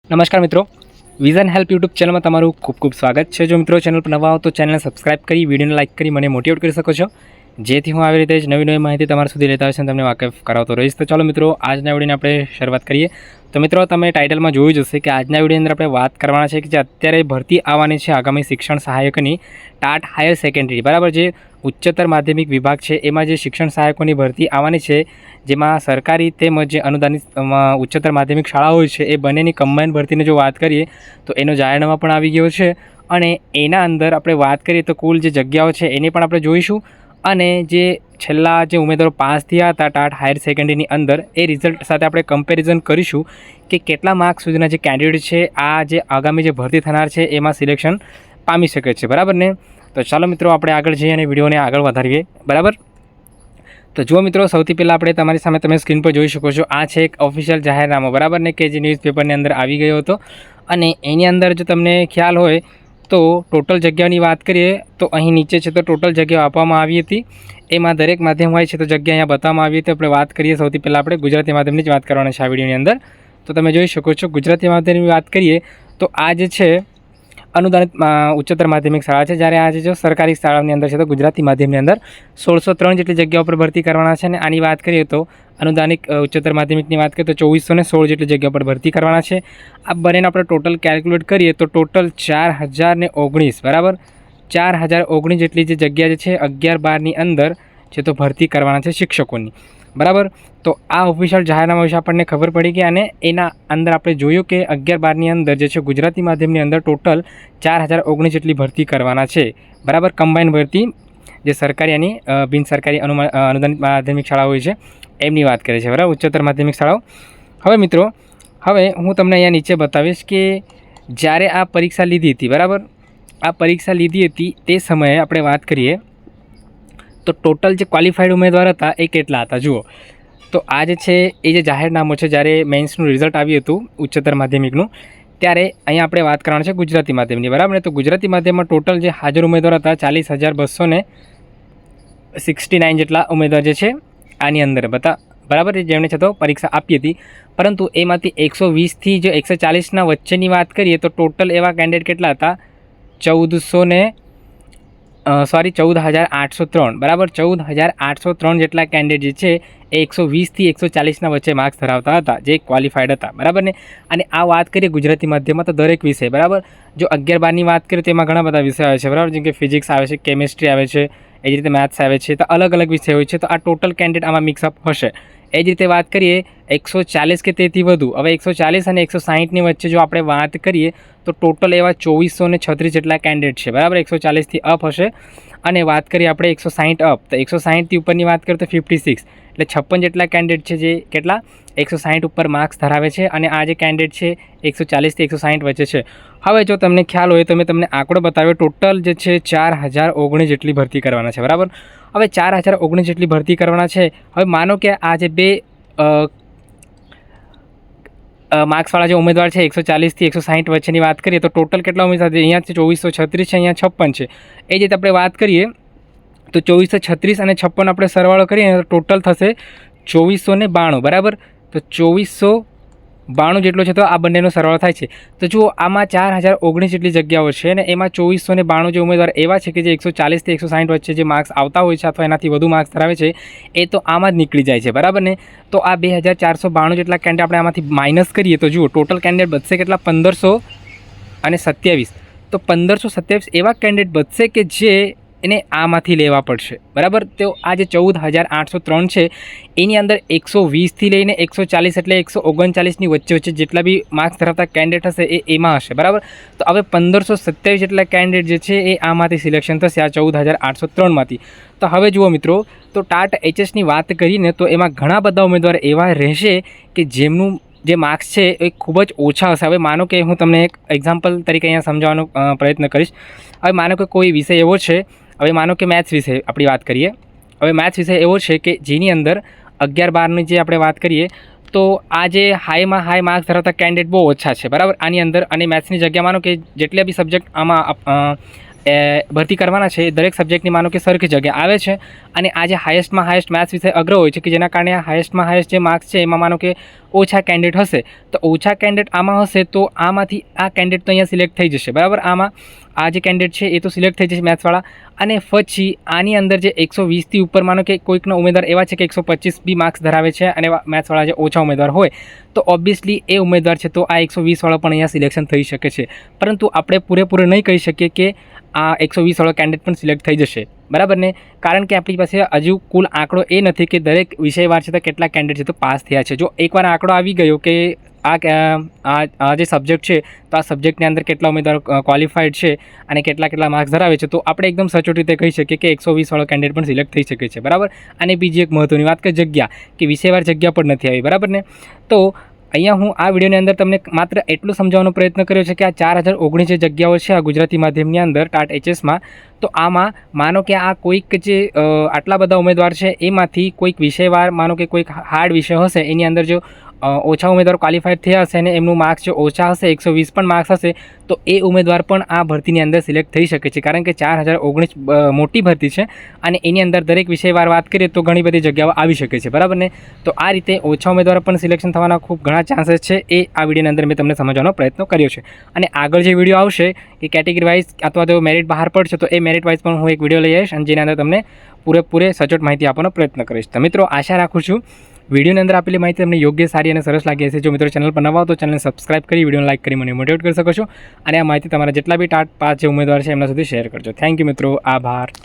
નમસ્કાર મિત્રો, vision help YouTube ચેનલમાં તમારું ખૂબ ખૂબ સ્વાગત છે। જો મિત્રો ચેનલ પર નવા હો તો ચેનલને સબસ્ક્રાઇબ કરી વિડીયોને લાઇક કરી મને મોટિવેટ કરી શકો છો, જેથી હું આવી રીતે જ નવી નવી માહિતી તમારા સુધી લેતા હોય છે તમને વાકેફ કરાવતો રહીશ। તો ચાલો મિત્રો, આજના વિડીયોને આપણે શરૂઆત કરીએ। તો મિત્રો, તમે ટાઇટલમાં જોયું જ હશે કે આજના વિડીયોની અંદર આપણે વાત કરવાના છે કે જે અત્યારે ભરતી આવવાની છે આગામી શિક્ષણ સહાયકની ટાટ હાયર સેકન્ડરી, બરાબર, જે ઉચ્ચતર માધ્યમિક વિભાગ છે એમાં જે શિક્ષણ સહાયકોની ભરતી આવવાની છે, જેમાં સરકારી તેમજ જે અનુદાનિત ઉચ્ચતર માધ્યમિક શાળાઓ હોય છે એ બંનેની કમ્બાઇન ભરતીની જો વાત કરીએ તો એનો જાહેરનામા પણ આવી ગયો છે અને એના અંદર આપણે વાત કરીએ તો કુલ જે જગ્યાઓ છે એની પણ આપણે જોઈશું અને જે છેલ્લા જે ઉમેદવારો પાસ થયા હતા ટાટ હાયર સેકન્ડરીની અંદર એ રિઝલ્ટ સાથે આપણે કમ્પેરિઝન કરીશું કે કેટલા માર્ક્સ સુધીના જે કેન્ડિડેટ છે આ જે આગામી જે ભરતી થનાર છે એમાં સિલેક્શન પામી શકે છે, બરાબર ને। તો ચાલો મિત્રો, આપણે આગળ જઈએ અને વિડીયોને આગળ વધારીએ, બરાબર। તો જુઓ મિત્રો, સૌથી પહેલાં આપણે તમારી સામે તમે સ્ક્રીન પર જોઈ શકો છો, આ છે એક ઓફિશિયલ જાહેરનામું, બરાબર ને, કે જે ન્યૂઝપેપરની અંદર આવી ગયો હતો અને એની અંદર જો તમને ખ્યાલ હોય તો ટોટલ જગ્યાઓની વાત કરીએ તો અહીં નીચે છે તો ટોટલ જગ્યાઓ આપવામાં આવી હતી, એમાં દરેક માધ્યમ હોય છે તો જગ્યા અહીંયા બતાવવામાં આવી હતી। આપણે વાત કરીએ સૌથી પહેલાં આપણે ગુજરાતી માધ્યમની જ વાત કરવાની છે આ વિડીયોની અંદર। તો તમે જોઈ શકો છો, ગુજરાતી માધ્યમની વાત કરીએ તો આ જે છે અનુદાનિત ઉચ્ચતર માધ્યમિક શાળા છે, જ્યારે આજે જો સરકારી શાળાની અંદર છે તો ગુજરાતી માધ્યમની અંદર 1603 જેટલી જગ્યાઓ પર ભરતી કરવાના છે અને આની વાત કરીએ તો અનુદાનિત ઉચ્ચતર માધ્યમિકની વાત કરીએ તો 2416 જેટલી જગ્યા પર ભરતી કરવાના છે। આ બંનેને આપણે ટોટલ કેલ્ક્યુલેટ કરીએ તો ટોટલ 4019, બરાબર, 4019 જેટલી જે જગ્યા જે છે 11-12ની અંદર છે તો ભરતી કરવાના છે શિક્ષકોની, બરાબર। તો આ ઓફિશિયલ જાહેરનામા વિશે આપણને ખબર પડી ગઈ અને એના અંદર આપણે જોયું કે 11-12ની અંદર જે છે ગુજરાતી માધ્યમની અંદર ટોટલ 4019 જેટલી ભરતી કરવાના છે, બરાબર, કમ્બાઇન ભરતી જે સરકારી અને બિન સરકારી અનુદાનિત માધ્યમિક શાળાઓ હોય છે એમની વાત કરે છે, બરાબર, ઉચ્ચતર માધ્યમિક શાળાઓ। હવે મિત્રો, હવે હું તમને અહીંયા નીચે બતાવીશ કે જ્યારે આ પરીક્ષા લીધી હતી, બરાબર, આ પરીક્ષા લીધી હતી તે સમયે આપણે વાત કરીએ તો ટોટલ જે ક્વોલિફાઈડ ઉમેદવાર હતા એ કેટલા હતા જુઓ। તો આ જે છે એ જે જાહેરનામું છે, જ્યારે મેન્સનું રિઝલ્ટ આવ્યું હતું ઉચ્ચતર માધ્યમિકનું, ત્યારે અહીંયા આપણે વાત કરવાની છે ગુજરાતી માધ્યમની, બરાબર ને। તો ગુજરાતી માધ્યમમાં ટોટલ જે હાજર ઉમેદવાર હતા 40,269 જેટલા ઉમેદવાર જે છે આની અંદર બરાબર, જેમણે છે તો પરીક્ષા આપી હતી, પરંતુ એમાંથી 120થી જો 140ના વચ્ચેની વાત કરીએ તો ટોટલ એવા કેન્ડિડેટ કેટલા હતા 14,803, બરાબર, 14,803 જેટલા કેન્ડિડેટ જે છે એ 120થી 140ના વચ્ચે માર્ક્સ ધરાવતા હતા જે ક્વોલિફાઈડ હતા, બરાબર ને। અને આ વાત કરીએ ગુજરાતી માધ્યમમાં તો દરેક વિષય, બરાબર, જો 11-12ની વાત કરીએ તો એમાં ઘણા બધા વિષય આવે છે, બરાબર, જેમ કે ફિઝિક્સ આવે છે, કેમિસ્ટ્રી આવે છે, એ જ રીતે મેથ્સ આવે છે, તો અલગ અલગ વિષય હોય છે, તો આ ટોટલ કેન્ડિડેટ આમાં મિક્સઅપ હશે। એ જ રીતે વાત કરીએ 140 કે તેથી વધુ, હવે 140 અને 160ની વચ્ચે જો આપણે વાત કરીએ તો ટોટલ એવા 2436 જેટલા કેન્ડિડેટ છે, બરાબર, 140થી અપ હશે। અને વાત કરીએ આપણે 160 અપ, તો 160થી ઉપરની વાત કરીએ તો 56, એટલે 56 જેટલા કેન્ડિડેટ છે જે કેટલા 160 ઉપર માર્ક્સ ધરાવે છે અને આ જે કેન્ડિડેટ છે 140થી 160 વચ્ચે છે। હવે જો તમને ખ્યાલ હોય તો મેં તમને આંકડો બતાવ્યો, ટોટલ જે છે 4019 જેટલી ભરતી કરવાના છે, બરાબર। હવે 4019 જેટલી ભરતી કરવાના છે। હવે માનો કે આ જે બે માર્ક્સવાળા જે ઉમેદવાર છે 140થી 160 વચ્ચેની વાત કરીએ તો ટોટલ કેટલા ઉમેદવાર છે, અહીંયા 2436 છે, અહીંયા 56 છે। એ જ રીતે આપણે વાત કરીએ તો 2436 અને 56 આપણે સરવાળો કરીએ તો ટોટલ થશે 2492, બરાબર। તો 2492 જેટલો છે તો આ બંનેનો સરવાળો થાય છે। તો જુઓ, આમાં 4019 જેટલી જગ્યાઓ છે અને એમાં 2492 જે ઉમેદવાર એવા છે કે જે 140થી 160 વચ્ચે જે માર્ક્સ આવતા હોય છે અથવા એનાથી વધુ માર્ક્સ ધરાવે છે એ તો આમાં જ નીકળી જાય છે, બરાબર ને। તો આ 2492 જેટલા કેન્ડિડેટ આપણે આમાંથી માઇનસ કરીએ તો જુઓ ટોટલ કેન્ડિડેટ બચશે કેટલા 1527, તો 1527 એવા કેન્ડિડેટ બચશે કે જે એને આમાંથી લેવા પડશે, બરાબર। તો આ જે 14,803 છે એની અંદર 120થી લઈને 140 એટલે 139ની વચ્ચે જેટલા બી માર્ક્સ ધરાવતા કેન્ડિડેટ હશે એ એમાં હશે, બરાબર। તો હવે 1527 જેટલા કેન્ડિડેટ જે છે એ આમાંથી સિલેક્શન થશે આ 14,803માંથી। તો હવે જુઓ મિત્રો, તો ટાટ એચએસની વાત કરીને તો એમાં ઘણા બધા ઉમેદવાર એવા રહેશે કે જેમનું જે માર્ક્સ છે એ ખૂબ જ ઓછા હશે। હવે માનો કે હું તમને એક એક્ઝામ્પલ તરીકે અહીંયા સમજાવવાનો પ્રયત્ન કરીશ। હવે માનો કે કોઈ વિષય એવો છે, હવે માનો કે મેથ્સ વિષય આપણી વાત કરીએ, હવે મેથ્સ વિષય એવો છે કે જેની અંદર 11-12ની જે આપણે વાત કરીએ તો આ જે હાઈમાં હાઈ માર્ક્સ ધરાવતા કેન્ડિડેટ બહુ ઓછા છે, બરાબર, આની અંદર। અને મેથ્સની જગ્યા માનો કે જેટલા બી સબ્જેક્ટ આમાં ભરતી કરવાના છે દરેક સબ્જેક્ટની માનો કે સરખી જગ્યા આવે છે અને આ જે હાઈએસ્ટમાં હાઈએસ્ટ મેથ્સ વિષય અગ્ર હોય છે કે જેના કારણે આ હાઈએસ્ટમાં હાઈએસ્ટ જે માર્ક્સ છે એમાં માનો કે ઓછા કેન્ડિડેટ હશે તો ઓછા કેન્ડિડેટ આમાં હશે તો આમાંથી આ કેન્ડિડેટ તો અહીંયા સિલેક્ટ થઈ જશે, બરાબર. આમાં આ જે કેન્ડિડેટ છે એ તો સિલેક્ટ થઈ જશે મેથ્સવાળા. અને પછી આની અંદર જે 120થી ઉપર માનો કે કોઈકનો ઉમેદવાર એવા છે કે 125 બી માર્ક્સ ધરાવે છે અને મેથ્સવાળા જે ઓછા ઉમેદવાર હોય તો ઓબ્વિયસલી એ ઉમેદવાર છે તો આ 120 વાળો પણ અહીંયા સિલેક્શન થઈ શકે છે. પરંતુ આપણે પૂરેપૂરું નહીં કહી શકીએ કે આ 120 વાળો કેન્ડિડેટ પણ સિલેક્ટ થઈ જશે, બરાબર ને. કારણ કે આપણી પાસે હજુ કુલ આંકડો એ નથી કે દરેક વિષયવાર છે તો કેટલા કેન્ડિડેટ છે તો પાસ થયા છે. જો એકવાર આંકડો આવી ગયો કે આ જે સબ્જેક્ટ છે તો આ સબ્જેક્ટની અંદર કેટલા ઉમેદવારો ક્વોલિફાઈડ છે અને કેટલા માર્ક્સ ધરાવે છે તો આપણે એકદમ સચોટ રીતે કહી શકીએ કે 120 વાળો કેન્ડિડેટ પણ સિલેક્ટ થઈ શકે છે, બરાબર. અને બીજી એક મહત્ત્વની વાત કે જગ્યા, કે વિષયવાર જગ્યા પણ નથી આવી, બરાબર ને. તો અહીંયા હું આ વિડીયોની અંદર તમને માત્ર એટલું સમજાવવાનો પ્રયત્ન કર્યો છે કે આ 4019 જે જગ્યાઓ છે આ ગુજરાતી માધ્યમની અંદર ટાટ એચએસમાં, તો આમાં માનો કે આ કોઈક જે આટલા બધા ઉમેદવાર છે એમાંથી કોઈક વિષયવાર માનો કે કોઈક હાર્ડ વિષય હશે એની અંદર જો ઓછા ઉમેદવારો ક્વોલિફાઈડ થયા હશે અને એમનું માર્ક્સ જો ઓછા હશે 120 પણ માર્ક્સ હશે તો એ ઉમેદવાર પણ આ ભરતીની અંદર સિલેક્ટ થઈ શકે છે. કારણ કે 4019 મોટી ભરતી છે અને એની અંદર દરેક વિષયવાર વાત કરીએ તો ઘણી બધી જગ્યાઓ આવી શકે છે, બરાબર ને. તો આ રીતે ઓછા ઉમેદવારો પણ સિલેક્શન થવાના ખૂબ ઘણા ચાન્સીસ છે, એ આ વિડીયોની અંદર મેં તમને સમજવાનો પ્રયત્ન કર્યો છે. અને આગળ જે વિડીયો આવશે કે કેટેગરી વાઇઝ અથવા તો મેરિટ બહાર પડશે તો એ મેરિટ વાઇઝ પણ હું એક વિડીયો લઈ આવીશ અને જેના અંદર તમને પૂરેપૂરે સચોટ માહિતી આપવાનો પ્રયત્ન કરીશ. તો મિત્રો આશા રાખું છું વિડીયોની અંદર આપેલી માહિતી તમને યોગ્ય, સારી અને સરસ લાગી હશે. જો મિત્રો ચેનલ પર નવા હો તો ચેનલને સબસ્ક્રાઇબ કરી વિડીયોને લાઇક કરી મને મોટિવેટ કરી શકો છો અને આ માહિતી તમારા જેટલા બી ટાટ 5 જે ઉમેદવાર છે એમના સુધી શેર કરજો. થેન્ક યુ મિત્રો, આભાર.